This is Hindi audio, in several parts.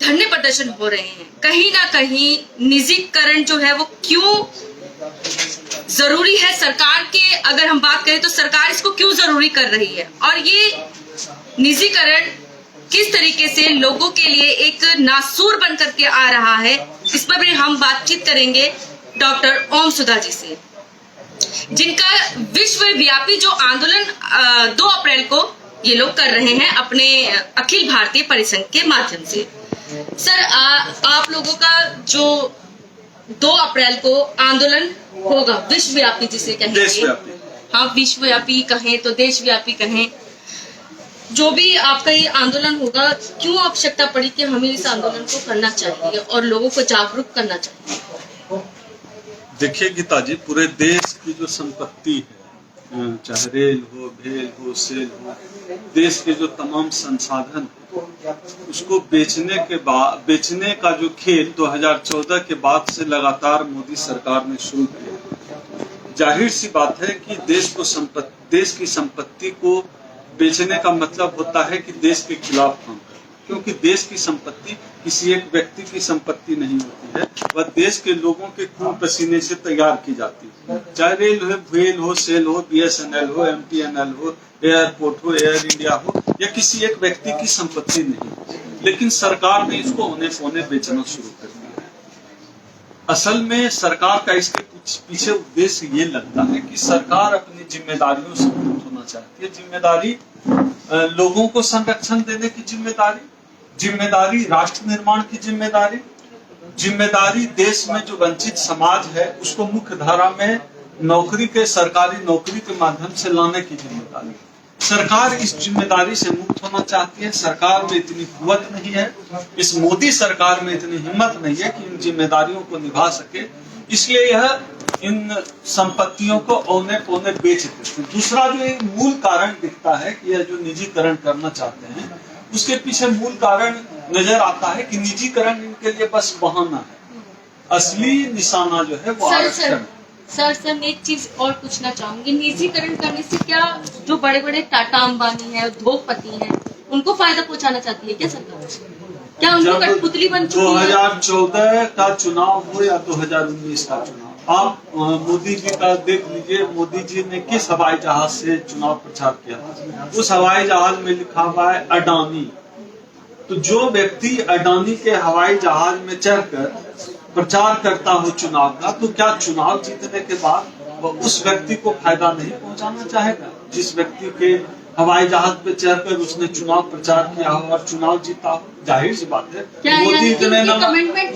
धरने प्रदर्शन हो रहे हैं, कहीं ना कहीं निजीकरण जो है वो क्यों जरूरी है? सरकार के अगर हम बात करें तो सरकार इसको क्यों जरूरी कर रही है, और ये निजीकरण किस तरीके से लोगों के लिए एक नासूर बन करके आ रहा है, इस पर भी हम बातचीत करेंगे डॉक्टर ओम सुधा जी से, जिनका विश्वव्यापी जो आंदोलन 2 अप्रैल को ये लोग कर रहे हैं अपने अखिल भारतीय परिसंघ के माध्यम से। सर, आप लोगों का जो 2 अप्रैल को आंदोलन होगा विश्वव्यापी, जिसे कहेंगे, हाँ विश्वव्यापी कहें तो देशव्यापी कहें, जो भी आपका ये आंदोलन होगा, क्यों आवश्यकता पड़ी कि हमें इस आंदोलन को करना चाहिए और लोगों को जागरूक करना चाहिए? देखिए गीता जी, पूरे देश की जो संपत्ति है, चाहे रेल हो, भेल हो, सेल हो, देश के जो तमाम संसाधन उसको बेचने का जो खेल 2014 के बाद से लगातार मोदी सरकार ने शुरू किया। जाहिर सी बात है कि देश की संपत्ति को बेचने का मतलब होता है कि देश के खिलाफ काम करना, क्योंकि देश की संपत्ति किसी एक व्यक्ति की संपत्ति नहीं होती है, वह देश के लोगों के खून पसीने से तैयार की जाती है। चाहे रेल हो, भेल हो, सेल हो, BSNL हो, MTNL हो, एयरपोर्ट हो, एयर इंडिया हो, या किसी एक व्यक्ति की संपत्ति नहीं। लेकिन सरकार ने इसको औने पौने बेचना शुरू कर दिया। असल में सरकार का इसके पीछे उद्देश्य ये लगता है कि सरकार अपनी जिम्मेदारियों से मुक्त होना चाहती है। जिम्मेदारी लोगों को संरक्षण देने की जिम्मेदारी राष्ट्र निर्माण की जिम्मेदारी देश में जो वंचित समाज है उसको मुख्य धारा में सरकारी नौकरी के माध्यम से लाने की जिम्मेदारी। सरकार इस जिम्मेदारी से मुक्त होना चाहती है। सरकार में इतनी कुवत नहीं है, इस मोदी सरकार में इतनी हिम्मत नहीं है कि इन जिम्मेदारियों को निभा सके, इसलिए यह इन संपत्तियों को औने पौने बेच देते हैं। दूसरा जो एक मूल कारण दिखता है कि यह जो निजीकरण करना चाहते हैं, उसके पीछे मूल कारण नजर आता है कि निजीकरण इनके लिए बस बहाना है, असली निशाना जो है वो आरक्षण है। सर मैं एक चीज और पूछना चाहूंगी, निजीकरण करने से क्या जो बड़े बड़े टाटा अंबानी है, उद्योगपति हैं, उनको फायदा पहुंचाना चाहती है क्या सरकार? क्या उनको कठपुतली बन चुकी है? 2014 का चुनाव हो या 2019 का चुनाव, आप मोदी जी का देख लीजिए, मोदी जी ने किस हवाई जहाज से चुनाव प्रचार किया था। उस हवाई जहाज में लिखा हुआ है अडानी। तो जो व्यक्ति अडानी के हवाई जहाज में चढ़कर प्रचार करता हो चुनाव का, तो क्या चुनाव जीतने के बाद वो उस व्यक्ति को फायदा नहीं पहुंचाना चाहेगा जिस व्यक्ति के हवाई जहाज पे चढ़कर उसने चुनाव प्रचार किया हो और चुनाव जीता हो? जाहिर सी बात है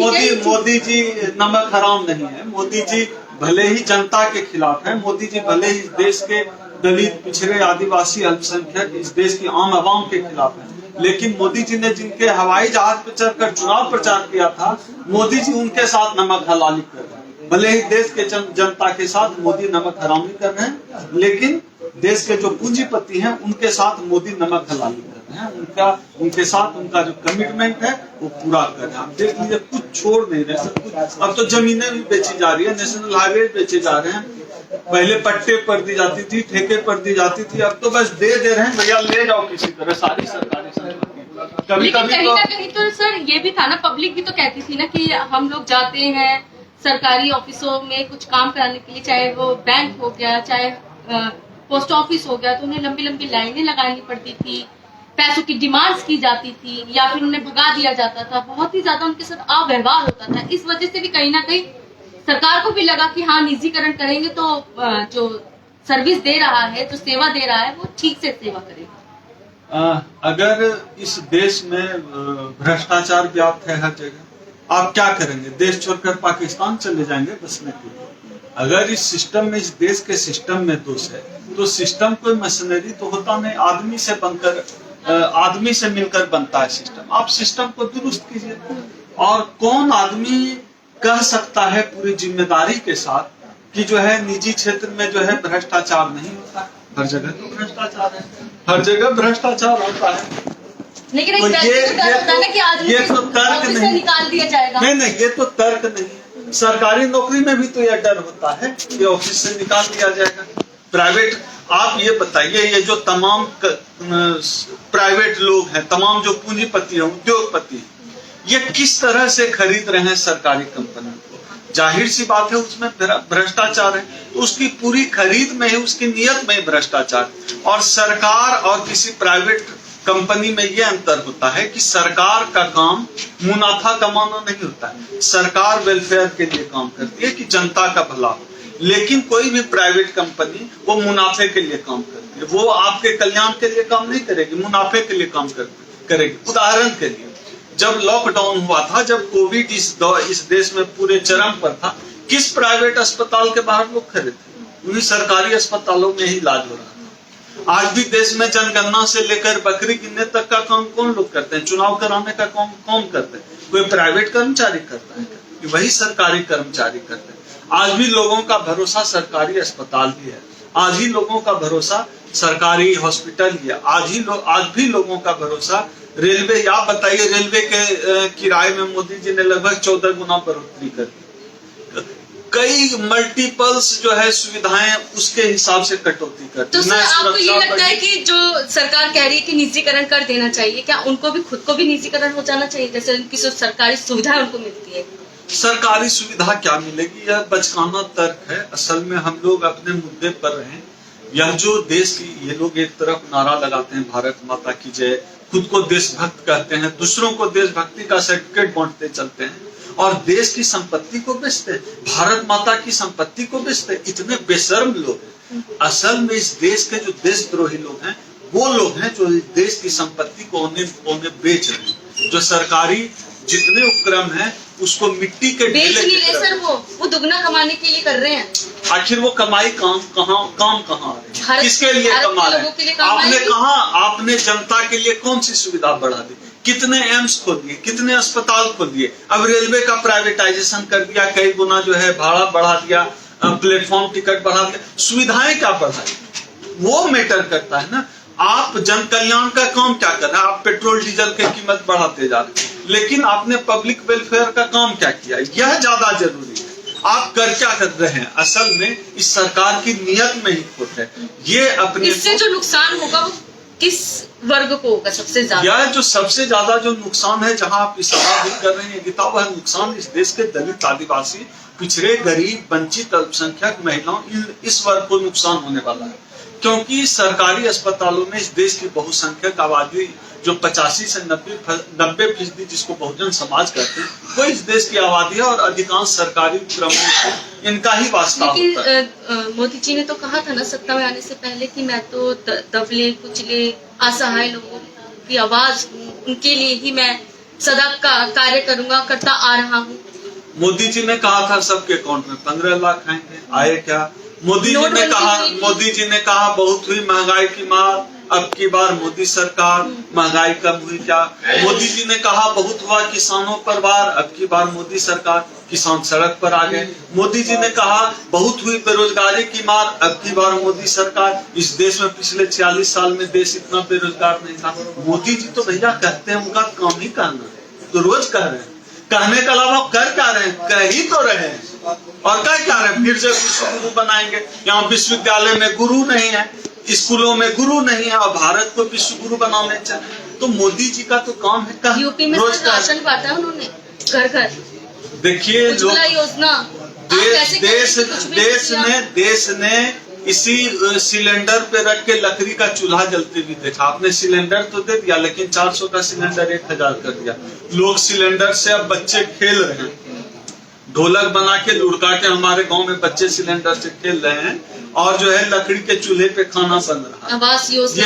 मोदी जी नमक हराम नहीं है। मोदी जी भले ही जनता के खिलाफ है, मोदी जी भले ही देश के दलित, पिछड़े, आदिवासी, अल्पसंख्यक, इस देश की आम आवाम के खिलाफ है, लेकिन मोदी जी ने जिनके हवाई जहाज पर चढ़कर चुनाव प्रचार किया था, मोदी जी उनके साथ नमक हलाली कर रहे हैं। भले ही देश के जनता के साथ मोदी नमक हरामी कर रहे हैं, लेकिन देश के जो पूंजीपति हैं उनके साथ मोदी नमक हलाली कर रहे हैं। उनके साथ उनका जो कमिटमेंट है वो पूरा कर रहे हैं। आप देख लीजिए, कुछ छोड़ नहीं रहे सब। अब तो जमीनें भी बेची जा रही है, नेशनल हाईवे बेचे जा रहे हैं। पहले पट्टे पर दी जाती थी, ठेके पर दी जाती थी, अब तो बस दे रहे हैं, भैया ले जाओ किसी तरह सारी सरकारी संपत्ति। कभी कहीं ना कहीं तो सर ये भी था ना, पब्लिक भी तो कहती थी ना कि हम लोग जाते हैं सरकारी ऑफिसों में कुछ काम कराने के लिए, चाहे वो बैंक हो गया, चाहे पोस्ट ऑफिस हो गया, तो उन्हें लंबी लंबी लाइनें लगानी पड़ती थी, पैसों की डिमांड्स की जाती थी, या फिर उन्हें भगा दिया जाता था, बहुत ही ज्यादा उनके साथ अव्यवहार होता था। इस वजह से भी कहीं ना कहीं सरकार को भी लगा कि हाँ, निजीकरण करेंगे तो जो सर्विस दे रहा है, जो सेवा दे रहा है, वो ठीक से सेवा करेगा। अगर इस देश में भ्रष्टाचार व्याप्त है हर जगह, आप क्या करेंगे? देश छोड़कर पाकिस्तान चले जाएंगे बसने के लिए? अगर इस सिस्टम में, इस देश के सिस्टम में दोष है, तो सिस्टम कोई मशीनरी तो होता नहीं, आदमी से मिलकर बनता है सिस्टम। आप सिस्टम को दुरुस्त कीजिए। और कौन आदमी कह सकता है पूरी जिम्मेदारी के साथ कि जो है निजी क्षेत्र में जो है भ्रष्टाचार नहीं होता? हर जगह तो भ्रष्टाचार है, हर जगह भ्रष्टाचार होता है। लेकिन तो ये तो तर्क नहीं, निकाल दिया जाएगा। नहीं, ये तो तर्क नहीं। सरकारी नौकरी में भी तो यह डर होता है कि ऑफिस से निकाल दिया जाएगा। प्राइवेट, आप ये बताइए, ये जो तमाम प्राइवेट लोग हैं, तमाम जो पूंजीपति हैं, उद्योगपति हैं, ये किस तरह से खरीद रहे हैं सरकारी कंपनी को। जाहिर सी बात है उसमें भ्रष्टाचार है, तो उसकी पूरी खरीद में ही, उसकी नियत में ही भ्रष्टाचार। और सरकार और किसी प्राइवेट कंपनी में ये अंतर होता है कि सरकार का काम मुनाफा कमाना नहीं होता है, सरकार वेलफेयर के लिए काम करती है कि जनता का भला हो। लेकिन कोई भी प्राइवेट कंपनी वो मुनाफे के लिए काम करती है, वो आपके कल्याण के लिए काम नहीं करेगी, मुनाफे के लिए काम करेगी। उदाहरण के लिए जब लॉकडाउन हुआ था, जब कोविड इस देश में पूरे चरम पर था, किस प्राइवेट अस्पताल के बाहर लोग खड़े थे? उन्हीं सरकारी अस्पतालों में ही इलाज हो रहा था। आज भी देश में जनगणना से लेकर बकरी गिनने तक का काम कौन लोग करते हैं? चुनाव कराने का काम कौन करते हैं? कोई प्राइवेट कर्मचारी करता है? वही सरकारी कर्मचारी करते हैं। आज भी लोगों का भरोसा सरकारी अस्पताल ही है, आज ही लोगों का भरोसा सरकारी हॉस्पिटल ही है, आज भी लोगों का भरोसा रेलवे। या बताइए, रेलवे के किराए में मोदी जी ने लगभग 14 गुना बढ़ोतरी कर दी। कई मल्टीपल्स जो है सुविधाएं उसके हिसाब से कटौती कर दी। तो सर आपको ये लगता है कि जो सरकार कह रही है कि निजीकरण कर देना चाहिए, क्या उनको भी खुद को भी निजीकरण हो जाना चाहिए, जैसे उनकी जो सरकारी सुविधा उनको मिलती है? सरकारी सुविधा क्या मिलेगी, यह बचकाना तर्क है। असल में हम लोग अपने मुद्दे पर रहें। यह जो देश की, ये लोग एक तरफ नारा लगाते हैं भारत माता की जय, खुद को देशभक्त कहते हैं, दूसरों को देशभक्ति का सर्टिफिकेट बांटते चलते हैं और देश की संपत्ति को बेचते हैं, भारत माता की संपत्ति को बेचते हैं। इतने बेशर्म लोग हैं। असल में इस देश के जो देशद्रोही लोग हैं, वो लोग हैं जो इस देश की संपत्ति को उन्हें बेच रहे हैं। जो सरकारी जितने उपक्रम हैं उसको मिट्टी के बेच नहीं रहे सर, वो दुगना कमाने के लिए कर रहे हैं। आखिर वो कमाई काम कहाँ किसके लिए कमा रहे हैं? आपने जनता के लिए कौन सी सुविधा बढ़ा दी? कितने एम्स खोल दिए, कितने अस्पताल खोल दिए? अब रेलवे का प्राइवेटाइजेशन कर दिया, कई गुना जो है भाड़ा बढ़ा दिया, प्लेटफॉर्म टिकट बढ़ा दिया, सुविधाएं क्या बढ़ाई? वो मैटर करता है ना। आप जन कल्याण का काम क्या कर रहे हैं? आप पेट्रोल डीजल की कीमत बढ़ाते जा रहे हैं, लेकिन आपने पब्लिक वेलफेयर का काम क्या किया? यह ज्यादा जरूरी है। आप कर क्या कर रहे हैं? असल में इस सरकार की नियत में ही खोट है। ये अपने इससे जो नुकसान होगा वो किस वर्ग को होगा सबसे ज्यादा? यह जो सबसे ज्यादा जो नुकसान है, जहां आप इशारा भी कर रहे हैं गीता, वह नुकसान इस देश के दलित, आदिवासी, पिछड़े, गरीब, वंचित, अल्पसंख्यक, महिलाओं, इस वर्ग को नुकसान होने वाला है। क्योंकि सरकारी अस्पतालों में इस देश की बहुसंख्यक आबादी जो 85 से 90% जिसको बहुजन समाज कहते हैं, वो इस देश की आबादी है और अधिकांश सरकारी उपक्रमों इनका ही वास्ता होता है। मोदी जी ने तो कहा था ना सत्ता में आने से पहले कि मैं तो दबले कुचले असहाय लोगों की आवाज हूँ, उनके लिए ही मैं सदा कार्य करूंगा, करता आ रहा हूँ। मोदी जी ने कहा था सबके अकाउंट में 15 लाख आएंगे, आए क्या? मोदी जी ने कहा बहुत हुई महंगाई की मार, अब की बार मोदी सरकार, महंगाई कम हुई क्या? मोदी जी ने कहा बहुत हुआ किसानों पर वार, अब की बार मोदी सरकार, किसान सड़क पर आ गए। मोदी जी ने कहा बहुत हुई बेरोजगारी की मार, अब की बार मोदी सरकार। इस देश में पिछले 46 साल में देश इतना बेरोजगार नहीं था। मोदी जी तो भैया कहते हैं, उनका काम ही कहना है, तो रोज कह रहे हैं। कहने के अलावा कर क्या रहे हैं? कह ही तो रहे हैं। और क्या रहे हैं? फिर से विश्व गुरु बनाएंगे। यहाँ विश्वविद्यालय में गुरु नहीं है, स्कूलों में गुरु नहीं है, और भारत को विश्व गुरु बनाने चाहिए। तो मोदी जी का तो काम है यूपी में राशन बांटा है उन्होंने घर घर। देखिए योजना देश ने इसी सिलेंडर पे रख के लकड़ी का चूल्हा जलते भी देखा। आपने सिलेंडर तो दे दिया, लेकिन 400 का सिलेंडर 1000 कर दिया। लोग सिलेंडर से अब बच्चे खेल रहे हैं, ढोलक बना के लुढ़का के हमारे गांव में बच्चे सिलेंडर से खेल रहे हैं, और जो है लकड़ी के चूल्हे पे खाना बन रहा है। आवास योजना,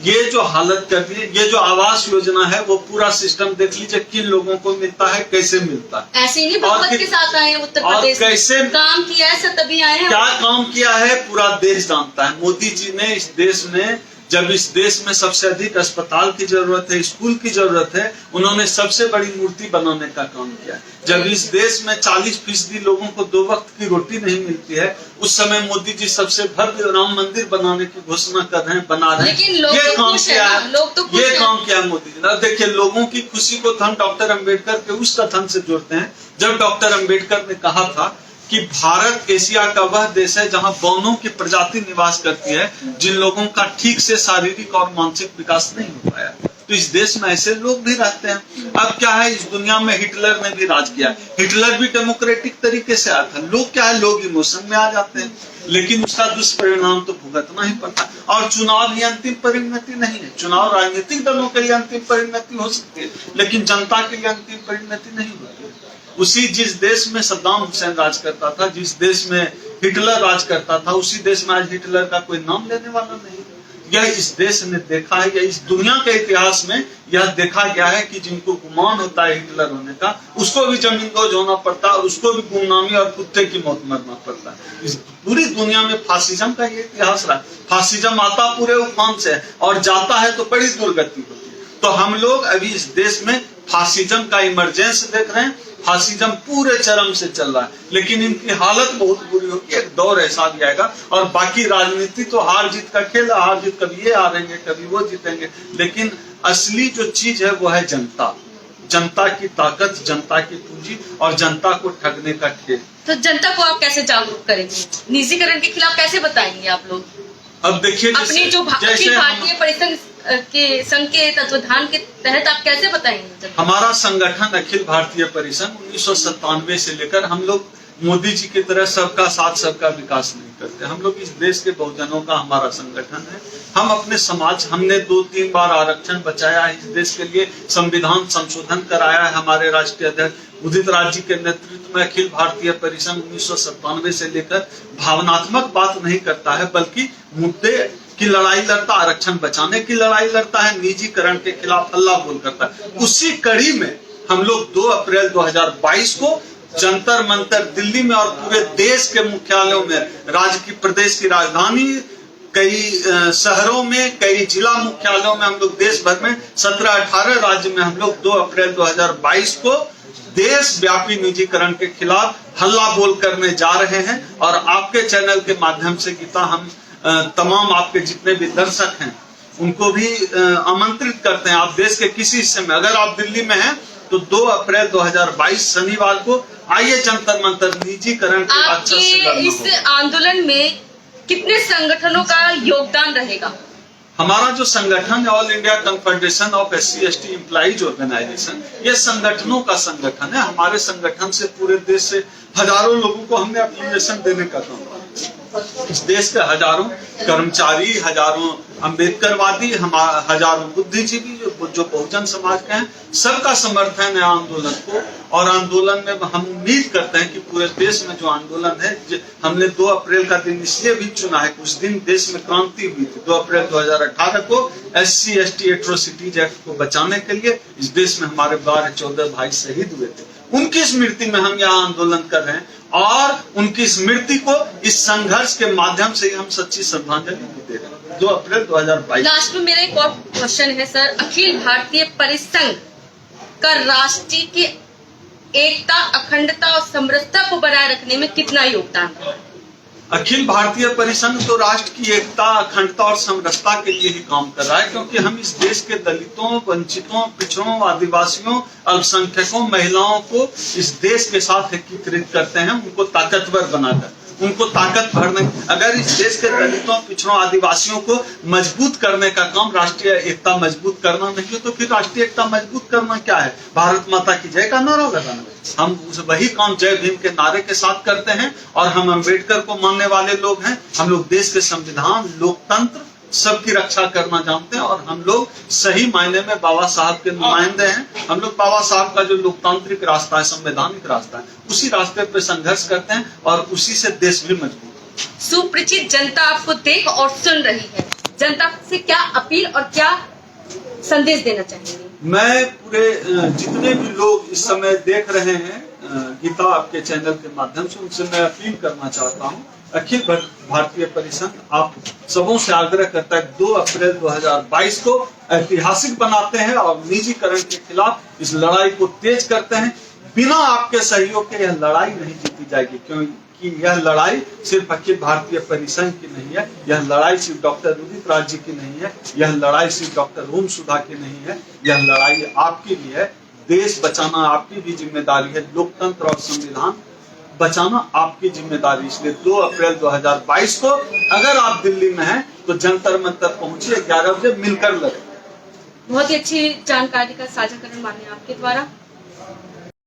ये जो हालत कर दी है, ये जो आवास योजना है, वो पूरा सिस्टम देख लीजिए किन लोगों को मिलता है, कैसे मिलता है। ऐसे नहीं बहुमत के साथ आए हैं उत्तर प्रदेश, कैसे काम किया है सर, तभी आए हैं। क्या काम किया है पूरा देश जानता है। मोदी जी ने इस देश में, जब इस देश में सबसे अधिक अस्पताल की जरूरत है, स्कूल की जरूरत है, उन्होंने सबसे बड़ी मूर्ति बनाने का काम किया। जब इस देश में 40% लोगों को 2 वक्त की रोटी नहीं मिलती है, उस समय मोदी जी सबसे भव्य राम मंदिर बनाने की घोषणा कर रहे हैं, बना रहे हैं। ये काम किया है, ये काम किया मोदी जी ने। देखिए, लोगों की खुशी को हम डॉक्टर अम्बेडकर के उस कथन से जोड़ते हैं, जब डॉक्टर अम्बेडकर ने कहा था कि भारत एशिया का वह देश है जहां बौनों की प्रजाति निवास करती है, जिन लोगों का ठीक से शारीरिक और मानसिक विकास नहीं हो पाया। तो इस देश में ऐसे लोग भी रहते हैं। अब क्या है, इस दुनिया में हिटलर ने भी राज किया, हिटलर भी डेमोक्रेटिक तरीके से आया था। लोग क्या है, लोग इमोशन में आ जाते हैं, लेकिन उसका दुष्परिणाम तो भुगतना ही पड़ता है। और चुनाव ही अंतिम परिणति नहीं है। चुनाव राजनीतिक दलों के लिए अंतिम परिणति हो सकती है, लेकिन जनता के लिए अंतिम परिणति नहीं होती। उसी जिस देश में सद्दाम हुसैन राज करता था, जिस देश में हिटलर राज करता था, उसी देश में आज हिटलर का कोई नाम लेने वाला नहीं। यह इस देश ने देखा है, या इस दुनिया के इतिहास में यह देखा गया है कि जिनको गुमान होता है हिटलर होने का, उसको भी जमींदोज होना पड़ता है और उसको भी गुमनामी और कुत्ते की मौत मरना पड़ता है। इस पूरी दुनिया में फासिज्म का ये इतिहास रहा। फासिज्म आता पूरे उफान से और जाता है तो बड़ी दुर्गति होती है। तो हम लोग अभी इस देश में फासिज्म का इमरजेंस देख रहे हैं। फासिज्म पूरे चरम से चल रहा है, लेकिन इनकी हालत बहुत बुरी होगी। एक दौर ऐसा भी आएगा, और बाकी राजनीति तो हार जीत का खेल है। हार जीत कभी ये हारेंगे, कभी वो जीतेंगे, लेकिन असली जो चीज है वो है जनता, जनता की ताकत, जनता की पूंजी और जनता को ठगने का खेल। तो जनता को आप कैसे जागरूक करेंगे? निजीकरण के खिलाफ कैसे बताएंगे आप लोग? अब देखिए, अपने जो अखिल भारतीय परिसंघ के संघ के तत्वाधान के तहत आप कैसे बताएंगे? हमारा संगठन अखिल भारतीय परिसंघ 1997 से लेकर, हम लोग मोदी जी की तरह सबका साथ सबका विकास नहीं करते। हम लोग इस देश के बहुजनों का हमारा संगठन है। हम अपने समाज, हमने 2-3 बार आरक्षण बचाया है इस देश के लिए, संविधान संशोधन कराया है। हमारे राष्ट्रीय अध्यक्ष उदित राज जी के नेतृत्व में अखिल भारतीय परिसंघ 1997 से लेकर भावनात्मक बात नहीं करता है, बल्कि मुद्दे की लड़ाई लड़ता, आरक्षण बचाने की लड़ाई लड़ता है, निजीकरण के खिलाफ हल्ला बोल करता है। उसी कड़ी में हम लोग 2 अप्रैल 2022 को जंतर मंतर दिल्ली में और पूरे देश के मुख्यालयों में, राज्य की, प्रदेश की राजधानी, कई शहरों में, कई जिला मुख्यालयों में, हम लोग देश भर में 17-18 राज्य में हम लोग 2 अप्रैल 2022 को देश व्यापी निजीकरण के खिलाफ हल्ला बोल करने जा रहे हैं। और आपके चैनल के माध्यम से गीता, हम तमाम आपके जितने भी दर्शक हैं उनको भी आमंत्रित करते हैं। आप देश के किसी हिस्से में, अगर आप दिल्ली में हैं तो 2 अप्रैल 2022 शनिवार को आइए जंतर मंतर निजीकरण के अच्छा से लड़ना इस आंदोलन में कितने संगठनों का योगदान रहेगा? हमारा जो संगठन है, all India confederation of SC/ST employees organisation, ये संगठनों का संगठन है। हमारे संगठन से पूरे देश से हजारों लोगों को हमने एप्लीकेशन देने का काम किया। इस देश के हजारों कर्मचारी, हजारों अम्बेडकरवादी, हजारों बुद्धिजीवी जो बहुजन समाज के हैं, सबका समर्थन है आंदोलन को। और आंदोलन में हम उम्मीद करते हैं कि पूरे देश में जो आंदोलन है, हमने 2 अप्रैल का दिन इसलिए भी चुना है कि उस दिन देश में क्रांति हुई थी। 2 अप्रैल 2018 को SC/ST एट्रोसिटीज एक्ट को बचाने के लिए इस देश में हमारे 12-14 भाई शहीद हुए थे। उनकी स्मृति में हम यहाँ आंदोलन कर रहे हैं, और उनकी स्मृति को इस संघर्ष के माध्यम से हम सच्ची श्रद्धांजलि भी दे रहे हैं। 2 अप्रैल 2022। लास्ट में मेरा एक और क्वेश्चन है सर, अखिल भारतीय परिसंघ का राष्ट्रीय की एकता, अखंडता और समरसता को बनाए रखने में कितना योगदान है? अखिल भारतीय परिसंघ तो राष्ट्र की एकता, अखंडता और समरसता के लिए ही काम कर रहा है, क्योंकि हम इस देश के दलितों, वंचितों, पिछड़ों, आदिवासियों, अल्पसंख्यकों, महिलाओं को इस देश के साथ एकीकृत करते हैं, उनको ताकतवर बनाकर, उनको ताकत भरने। अगर इस देश के दलितों, पिछड़ों, आदिवासियों को मजबूत करने का काम राष्ट्रीय एकता मजबूत करना नहीं है, तो फिर राष्ट्रीय एकता मजबूत करना क्या है? भारत माता की जय का नारा लगाना। हम वही काम जय भीम के नारे के साथ करते हैं, और हम अम्बेडकर को मानने वाले लोग हैं। हम लोग देश के संविधान, लोकतंत्र, सबकी रक्षा करना जानते हैं, और हम लोग सही मायने में बाबा साहब के नुमाइंदे हैं। हम लोग बाबा साहब का जो लोकतांत्रिक रास्ता है, संवैधानिक रास्ता है, उसी रास्ते पे संघर्ष करते हैं, और उसी से देश भी मजबूत है। सुपरिचित जनता आपको देख और सुन रही है, जनता से क्या अपील और क्या संदेश देना चाहेंगे? मैं पूरे जितने भी लोग इस समय देख रहे हैं गीता आपके चैनल के माध्यम से, उनसे मैं अपील करना चाहता हूँ। अखिल भारतीय परिसंघ आप सबों से आग्रह करता है 2 अप्रैल 2022 को ऐतिहासिक बनाते हैं और निजीकरण के खिलाफ इस लड़ाई को तेज करते हैं। बिना आपके सहयोग के यह लड़ाई नहीं जीती जाएगी, क्योंकि यह लड़ाई सिर्फ अखिल भारतीय परिसंघ की नहीं है, यह लड़ाई सिर्फ डॉक्टर उदित राज जी की नहीं है, यह लड़ाई सिर्फ डॉक्टर ओम सुधा की नहीं है, यह लड़ाई आपकी भी है। देश बचाना आपकी भी जिम्मेदारी है, लोकतंत्र और संविधान बचाना आपकी जिम्मेदारी। इसलिए 2 अप्रैल 2022 को अगर आप दिल्ली में हैं तो जंतर मंतर पहुंचिए, 11 बजे मिलकर लड़ें। बहुत ही अच्छी जानकारी का साझाकरण मान्य आपके द्वारा।